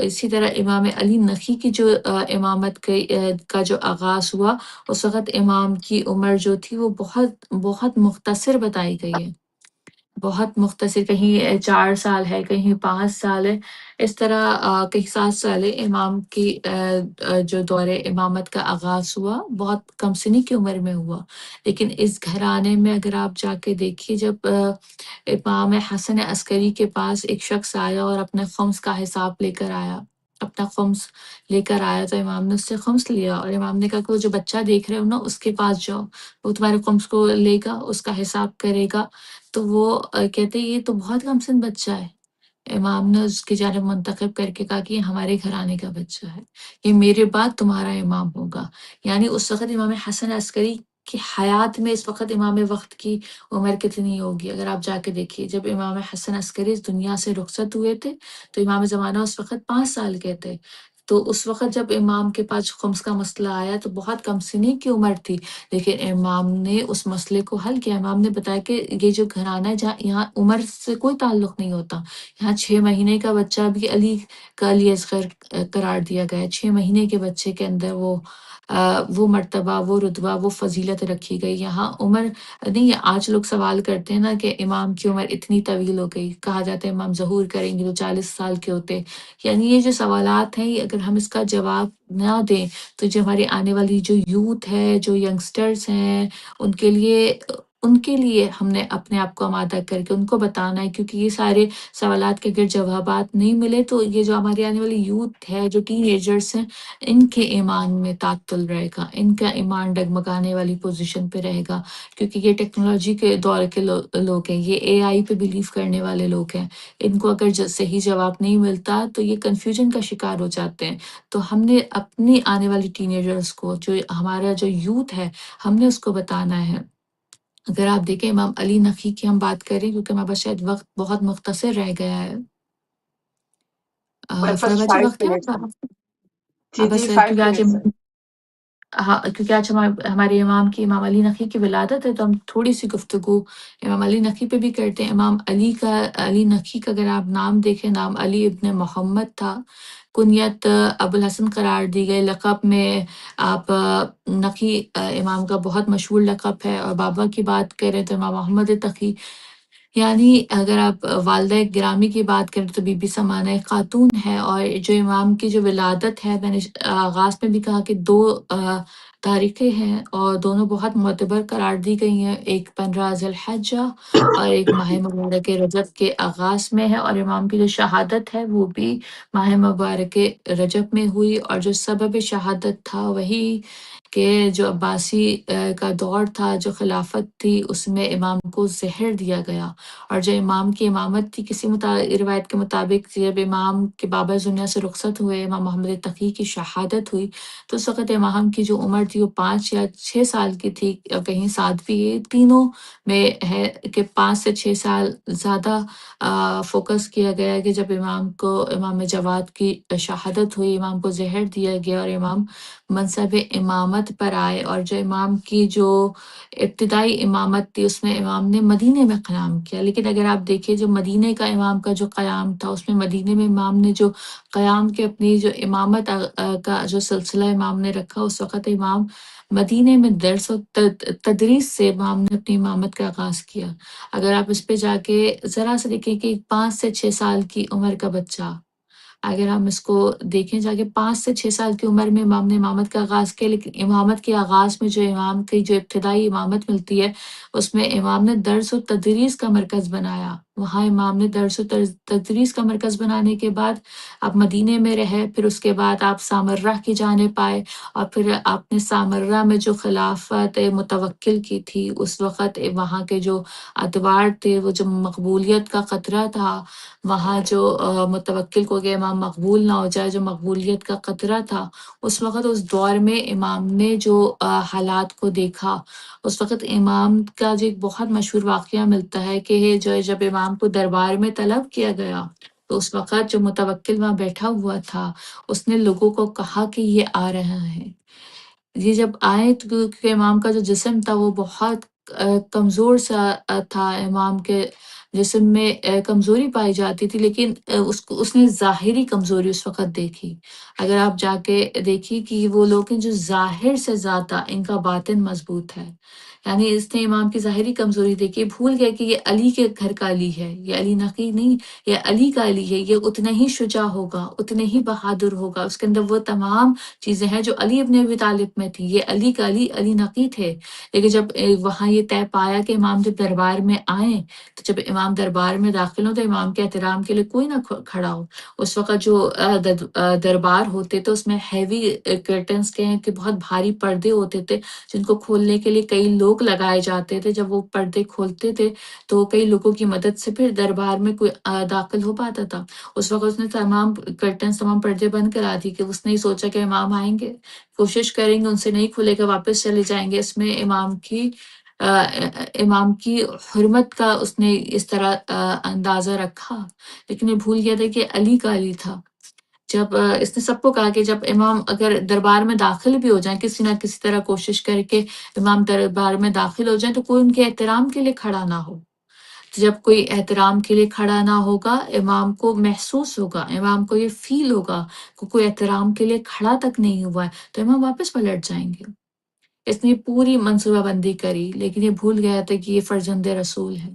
اسی طرح امام علی نقی کی جو امامت کا جو آغاز ہوا اس وقت امام کی عمر جو تھی وہ بہت بہت مختصر بتائی گئی ہے، بہت مختصر، کہیں 4 سال ہے، کہیں 5 سال ہے، اس طرح کہیں 7 سال ہے۔ امام کی جو دور امامت کا آغاز ہوا بہت کم سنی کی عمر میں ہوا، لیکن اس گھرانے میں اگر آپ جا کے دیکھیے جب امام حسن عسکری کے پاس ایک شخص آیا اور اپنے خمس کا حساب لے کر آیا، اپنا خمس لے کر آیا تو امام نے اس سے خمس لیا اور امام نے کہا کہ وہ جو بچہ دیکھ رہے ہو نا اس کے پاس جاؤ، وہ تمہارے خمس کو لے گا، اس کا حساب کرے گا۔ تو وہ کہتے یہ تو بہت کم سن بچہ ہے۔ امام نے اس کی جانب منتخب کر کے کہا کہ یہ ہمارے گھرانے کا بچہ ہے، یہ میرے بعد تمہارا امام ہوگا۔ یعنی اس وقت امام حسن عسکری کی حیات میں اس وقت امام وقت کی عمر کتنی ہوگی اگر آپ جا کے دیکھیے، جب امام حسن عسکری اس دنیا سے رخصت ہوئے تھے تو امام زمانہ اس وقت 5 سال کے تھے۔ تو اس وقت جب امام کے پاس خمس کا مسئلہ آیا تو بہت کم سنی کی عمر تھی، لیکن امام نے اس مسئلے کو حل کیا۔ امام نے بتایا کہ یہ جو گھرانہ ہے جہاں یہاں عمر سے کوئی تعلق نہیں ہوتا، یہاں 6 مہینے کا بچہ بھی علی کا علی اصغر قرار دیا گیا ہے، 6 مہینے کے بچے کے اندر وہ مرتبہ، وہ رتبہ، وہ فضیلت رکھی گئی۔ یہاں عمر نہیں ہے۔ آج لوگ سوال کرتے ہیں نا کہ امام کی عمر اتنی طویل ہو گئی، کہا جاتا ہے امام ظہور کریں گے تو 40 سال کے ہوتے۔ یعنی یہ جو سوالات ہیں یہ اگر ہم اس کا جواب نہ دیں تو جو ہماری آنے والی جو یوتھ ہے، جو ینگسٹرز ہیں، ان کے لیے ہم نے اپنے آپ کو آمادہ کر کے ان کو بتانا ہے، کیونکہ یہ سارے سوالات کے اگر جوابات نہیں ملے تو یہ جو ہماری آنے والی یوتھ ہے، جو ٹین ایجرز ہیں، ان کے ایمان میں تعطل رہے گا، ان کا ایمان ڈگمگانے والی پوزیشن پہ رہے گا، کیونکہ یہ ٹیکنالوجی کے دور کے لوگ ہیں، یہ اے آئی پہ بلیو کرنے والے لوگ ہیں۔ ان کو اگر صحیح جواب نہیں ملتا تو یہ کنفیوژن کا شکار ہو جاتے ہیں۔ تو ہم نے اپنی آنے والی ٹین ایجرز کو، جو ہمارا جو یوتھ ہے، ہم نے اس کو بتانا ہے۔ اگر آپ دیکھیں امام علی نقی کی ہم بات کریں، کیونکہ ہمارے پاس شاید وقت بہت مختصر رہ گیا ہے۔ ہمارے پاس فربا جی 5 وقت ہے آپ منٹ کا؟ ہے۔ جی جی، بس 5 کیونکہ آج منٹس ہے۔ ہاں، کیونکہ آج ہمارے امام کی، امام علی نقی کی ولادت ہے تو ہم تھوڑی سی گفتگو امام علی نقی پہ بھی کرتے ہیں۔ امام علی نقی کا اگر آپ نام دیکھیں، نام علی ابن محمد تھا، کنیت ابو الحسن قرار دی گئی، لقب میں آپ نقی امام کا بہت مشہور لقب ہے، اور بابا کی بات کریں تو امام محمد تقی۔ یعنی اگر آپ والدہ گرامی کی بات کریں تو بی بی سمانہ خاتون ہے، اور جو امام کی جو ولادت ہے، میں نے آغاز میں بھی کہا کہ 2 تاریخیں ہیں اور دونوں بہت معتبر قرار دی گئی ہیں، ایک 15 ذی الحجہ اور ایک ماہ مبارک رجب کے آغاز میں ہے، اور امام کی جو شہادت ہے وہ بھی ماہ مبارک رجب میں ہوئی، اور جو سبب شہادت تھا وہی کہ جو عباسی کا دور تھا، جو خلافت تھی، اس میں امام کو زہر دیا گیا، اور جو امام کی امامت تھی، کسی روایت کے مطابق جب امام کے بابا اس دنیا سے رخصت ہوئے، امام محمد تقی کی شہادت ہوئی، تو اس وقت امام کی جو عمر تھی وہ 5 یا 6 سال کی تھی، کہیں 7 بھی ہے، تینوں میں ہے کہ 5 سے 6 سال زیادہ فوکس کیا گیا ہے کہ جب امام جواد کی شہادت ہوئی، امام کو زہر دیا گیا اور امام منصب امامت پر آئے، اور جو امام کی جو ابتدائی امامت تھی اس میں امام نے مدینے میں قیام کیا، لیکن اگر آپ دیکھیں جو مدینے کا امام کا جو قیام تھا اس میں مدینے میں امام نے جو قیام کے اپنی جو امامت کا جو سلسلہ امام نے رکھا، اس وقت امام مدینے میں درس و تدریس سے امام نے اپنی امامت کا آغاز کیا۔ اگر آپ اس پہ جا کے ذرا سا دیکھیں کہ 5 سے 6 سال کی عمر کا بچہ اگر ہم اس کو دیکھیں جا کے 5 سے 6 سال کی عمر میں امام نے امامت کا آغاز کیا، لیکن امامت کے آغاز میں جو امام کی جو ابتدائی امامت ملتی ہے، اس میں امام نے درس و تدریس کا مرکز بنایا۔ وہاں امام نے درس و تدریس کا مرکز بنانے کے بعد آپ مدینے میں رہے، پھر اس کے بعد آپ سامرہ کی جانب آئے، اور پھر آپ نے سامرہ میں جو خلافت متوکل کی تھی، اس وقت وہاں کے جو ادوار تھے، وہ جو مقبولیت کا خطرہ تھا، وہاں جو متوکل کو کہ امام مقبول نہ ہو جائے، جو مقبولیت کا خطرہ تھا، اس وقت اس دور میں امام نے جو حالات کو دیکھا، اس وقت امام کا جو ایک بہت مشہور واقعہ ملتا ہے کہ جو ہے جب امام کو دربار میں طلب کیا گیا، تو اس وقت جو متوکل وہاں بیٹھا ہوا تھا، اس نے لوگوں کو کہا کہ یہ آ رہا ہے۔ یہ جب آئے تو کیونکہ امام کا جو جسم تھا وہ بہت کمزور سا تھا، امام کے جسم میں کمزوری پائی جاتی تھی، لیکن اس نے ظاہری کمزوری اس وقت دیکھی۔ اگر آپ جا کے دیکھیے کہ وہ لوگ ہیں جو ظاہر سے زیادہ ان کا باطن مضبوط ہے، یعنی اس نے امام کی ظاہری کمزوری دیکھی، بھول گئے کہ یہ علی کے گھر کا علی ہے، یہ علی نقی نہیں، یہ علی کا علی ہے، یہ اتنا ہی شجاع ہوگا، اتنے ہی بہادر ہوگا، اس کے اندر وہ تمام چیزیں ہیں جو علی ابن ابی طالب میں تھی، یہ علی کا علی، علی نقی تھے۔ لیکن جب وہاں یہ طے پایا کہ امام جب دربار میں آئیں، تو جب امام دربار میں داخل ہوں تو امام کے احترام کے لیے کوئی نہ کھڑا ہو۔ اس وقت جو دربار ہوتے تھے اس میں ہیوی کرٹنس کے ہیں کہ بہت بھاری پردے ہوتے تھے، جن کو کھولنے کے لیے کئی لوگ لگائے جاتے تھے۔ جب وہ پردے کھولتے تھے تو کئی لوگوں کی مدد سے پھر دربار میں کوئی داخل ہو پاتا تھا۔ اس وقت اس نے تمام کرٹنس، تمام پردے بند کرا دی، کہ اس نے ہی سوچا کہ امام آئیں گے، کوشش کریں گے، ان سے نہیں کھلے گا، واپس چلے جائیں گے۔ اس میں امام کی حرمت کا اس نے اس طرح اندازہ رکھا، لیکن یہ بھول گیا تھا کہ علی کا علی تھا۔ جب اس نے سب کو کہا کہ جب امام اگر دربار میں داخل بھی ہو جائیں، کسی نہ کسی طرح کوشش کر کے امام دربار میں داخل ہو جائیں، تو کوئی ان کے احترام کے لیے کھڑا نہ ہو۔ جب کوئی احترام کے لیے کھڑا نہ ہوگا، امام کو محسوس ہوگا، امام کو یہ فیل ہوگا کہ کوئی احترام کے لیے کھڑا تک نہیں ہوا ہے، تو امام واپس پلٹ جائیں گے۔ اس نے پوری منصوبہ بندی کری، لیکن یہ بھول گیا تھا کہ یہ فرزند رسول ہے۔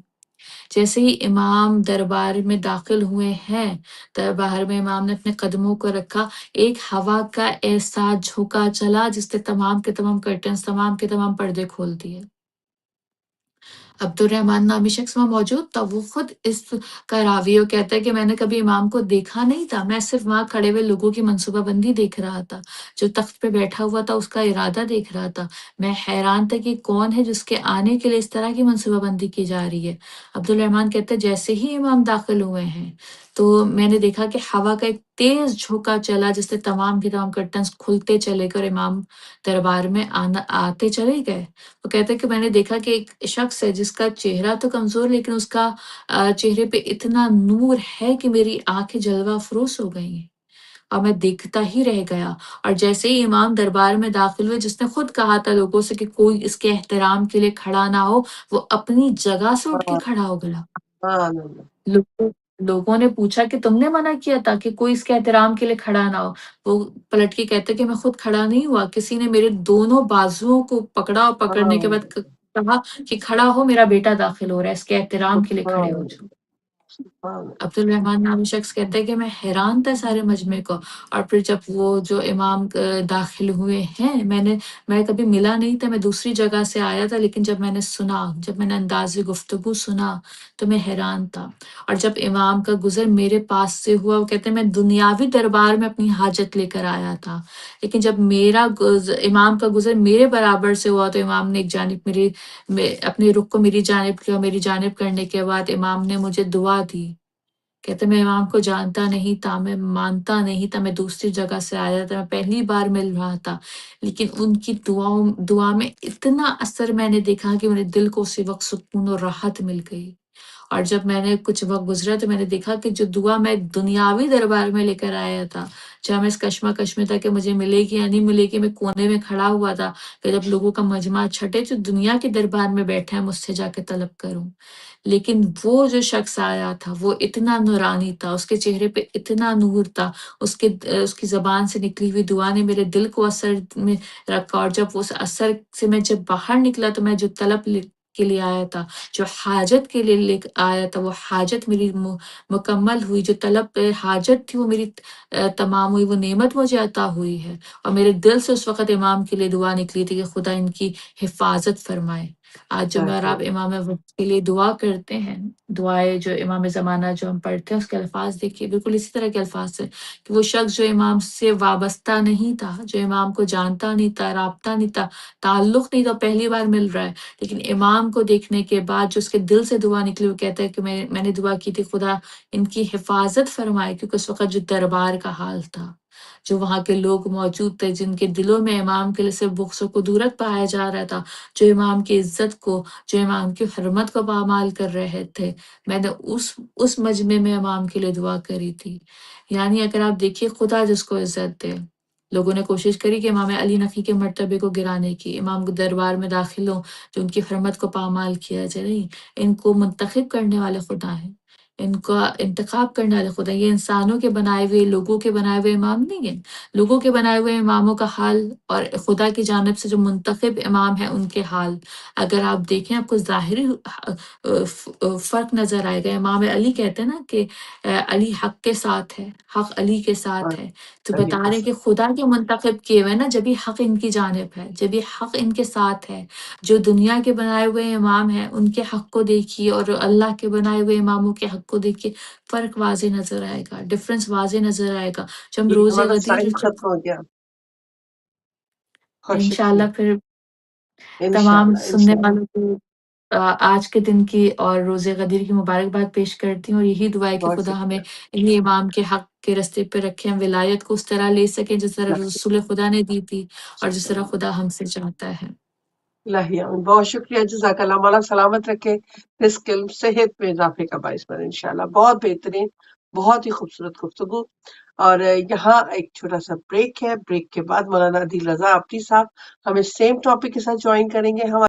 جیسے ہی امام دربار میں داخل ہوئے ہیں، دربار میں امام نے اپنے قدموں کو رکھا، ایک ہوا کا احساس جھونکا چلا جس نے تمام کے تمام کرٹنس، تمام کے تمام پردے کھول دیے۔ عبد الرحمن نامی شخص وہاں موجود تھا، وہ خود اس کا راوی، وہ کہتا ہے کہ میں نے کبھی امام کو دیکھا نہیں تھا، میں صرف وہاں کھڑے ہوئے لوگوں کی منصوبہ بندی دیکھ رہا تھا، جو تخت پہ بیٹھا ہوا تھا اس کا ارادہ دیکھ رہا تھا، میں حیران تھا کہ کون ہے جس کے آنے کے لیے اس طرح کی منصوبہ بندی کی جا رہی ہے۔ عبد الرحمن کہتے ہیں جیسے ہی امام داخل ہوئے ہیں تو میں نے دیکھا کہ ہوا کا ایک تیز جھونکا چلا جس سے تمام کے تمام کرٹنس کھلتے چلے گئے اور امام دربار میں آتے چلے گئے۔ وہ کہتے ہیں کہ میں نے دیکھا کہ ایک شخص ہے جس کا چہرہ تو کمزور، لیکن اس کا چہرے پہ اتنا نور ہے کہ میری آنکھیں جلوہ افروز ہو گئی ہیں، اور میں دیکھتا ہی رہ گیا۔ اور جیسے ہی امام دربار میں داخل ہوئے، جس نے خود کہا تھا لوگوں سے کہ کوئی اس کے احترام کے لیے کھڑا نہ ہو، وہ اپنی جگہ سے اٹھ کے ہاں کھڑا ہو گیا۔ ہاں لوگوں نے پوچھا کہ تم نے منع کیا تھا کہ کوئی اس کے احترام کے لیے کھڑا نہ ہو۔ وہ پلٹ کے کہتے کہ میں خود کھڑا نہیں ہوا، کسی نے میرے دونوں بازوؤں کو پکڑا، اور پکڑنے کے بعد کہا کہ کھڑا ہو، میرا بیٹا داخل ہو رہا ہے، اس کے احترام کے لیے کھڑے ہو جاؤ۔ ہاں عبد الرحمن نامی شخص کہتا ہے کہ میں حیران تھا سارے مجمع کو، اور پھر جب وہ جو امام داخل ہوئے ہیں، میں کبھی ملا نہیں تھا، میں دوسری جگہ سے آیا تھا، لیکن جب میں نے سنا، جب میں نے انداز گفتگو سنا تو میں حیران تھا۔ اور جب امام کا گزر میرے پاس سے ہوا، وہ کہتے ہیں میں دنیاوی دربار میں اپنی حاجت لے کر آیا تھا، لیکن جب امام کا گزر میرے برابر سے ہوا تو امام نے ایک جانب اپنے رخ کو میری جانب کیا، میری جانب کرنے کے بعد امام نے مجھے دعا دی۔ کہتے میں امام کو جانتا نہیں تھا، میں مانتا نہیں تھا، میں دوسری جگہ سے آیا تھا، میں پہلی بار مل رہا تھا، لیکن ان کی دعا میں اتنا اثر میں نے دیکھا کہ میرے دل کو اسی وقت سکون اور راحت مل گئی۔ اور جب میں نے کچھ وقت گزرا تو میں نے دیکھا کہ جو دعا میں دنیاوی دربار میں لے کر آیا تھا، جہاں میں اس کشمکش میں تھا کہ مجھے ملے گی یا نہیں ملے گی، میں کونے میں کھڑا ہوا تھا کہ جب لوگوں کا مجمع چھٹے جو دنیا کے دربار میں بیٹھے ہیں مجھ سے جا کے طلب کروں۔ لیکن وہ جو شخص آیا تھا وہ اتنا نورانی تھا، اس کے چہرے پہ اتنا نور تھا، اس کی زبان سے نکلی ہوئی دعا نے میرے دل کو اثر میں رکھا، اور جب اس اثر سے میں جب باہر نکلا تو میں جو طلب کے لیے آیا تھا، جو حاجت کے لیے لے آیا تھا، وہ حاجت میری مکمل ہوئی، جو طلب حاجت تھی وہ میری تمام ہوئی، وہ نعمت مجھے عطا ہوئی ہے، اور میرے دل سے اس وقت امام کے لیے دعا نکلی تھی کہ خدا ان کی حفاظت فرمائے۔ آج جو میں اور آپ امام وقت کے لیے دعا کرتے ہیں، دعائیں جو امام زمانہ جو ہم پڑھتے ہیں اس کے الفاظ دیکھیے بالکل اسی طرح کے الفاظ سے، کہ وہ شخص جو امام سے وابستہ نہیں تھا، جو امام کو جانتا نہیں تھا، رابطہ نہیں تھا، تعلق نہیں تھا، پہلی بار مل رہا ہے، لیکن امام کو دیکھنے کے بعد جو اس کے دل سے دعا نکلی، وہ کہتا ہے کہ میں نے دعا کی تھی خدا ان کی حفاظت فرمائے، کیونکہ اس وقت جو دربار کا حال تھا، جو وہاں کے لوگ موجود تھے جن کے دلوں میں امام کے لیے صرف بغض و قدورت پایا جا رہا تھا، جو امام کی عزت کو، جو امام کی حرمت کو پامال کر رہے تھے، میں نے اس مجمع میں امام کے لیے دعا کری تھی۔ یعنی اگر آپ دیکھیے خدا جس کو عزت دے، لوگوں نے کوشش کری کہ امام علی نقی کے مرتبے کو گرانے کی، امام کو دربار میں داخل ہوں جو ان کی حرمت کو پامال کیا جائے، نہیں، ان کو منتخب کرنے والے خدا ہیں، ان کا انتخاب کرنے والے خدا ہیں۔ یہ انسانوں کے بنائے ہوئے، لوگوں کے بنائے ہوئے امام نہیں ہیں، لوگوں کے بنائے ہوئے اماموں کا حال اور خدا کی جانب سے جو منتخب امام ہیں ان کے حال اگر آپ دیکھیں، آپ کو ظاہری فرق نظر آئے گا۔ امام علی کہتے ہیں نا کہ علی حق کے ساتھ ہے، حق علی کے ساتھ ہے، تو بتا رہے کہ خدا کے منتخب کیے ہوئے نا، جب یہ حق ان کی جانب ہے، جب یہ حق ان کے ساتھ ہے۔ جو دنیا کے بنائے ہوئے امام ہیں ان کے حق کو دیکھیے اور اللہ کے بنائے ہوئے اماموں کے حق کو دیکھیے، فرق واضح نظر آئے گا، ڈفرنس واضح نظر آئے گا۔ جب ہم روز ہمارا غدیر ٹائم ختم ہو گیا، بہت شکریہ، انشاءاللہ پھر تمام انشاءاللہ سننے انشاءاللہ والوں کو آج کے دن کی اور روزے غدیر کی مبارکباد پیش کرتی ہوں، اور یہی دعا ہے کہ بہت خدا ہمیں شکریہ، انہی امام کے حق کے رستے پہ رکھے، ہم ولایت کو اس طرح لے سکیں جس طرح رسول خدا نے دی تھی اور جس طرح خدا ہم سے چاہتا ہے۔ الہی آمین، بہت شکریہ، جزاک اللہ، مولا سلامت رکھے، رزق علم صحت میں اضافے کا باعث بنے انشاءاللہ۔ بہت بہترین، بہت ہی خوبصورت گفتگو، اور یہاں ایک چھوٹا سا بریک ہے، بریک کے بعد مولانا عادل رضا آپٹی صاحب ہمیں سیم ٹاپک کے ساتھ جوائن کریں گے۔ ہم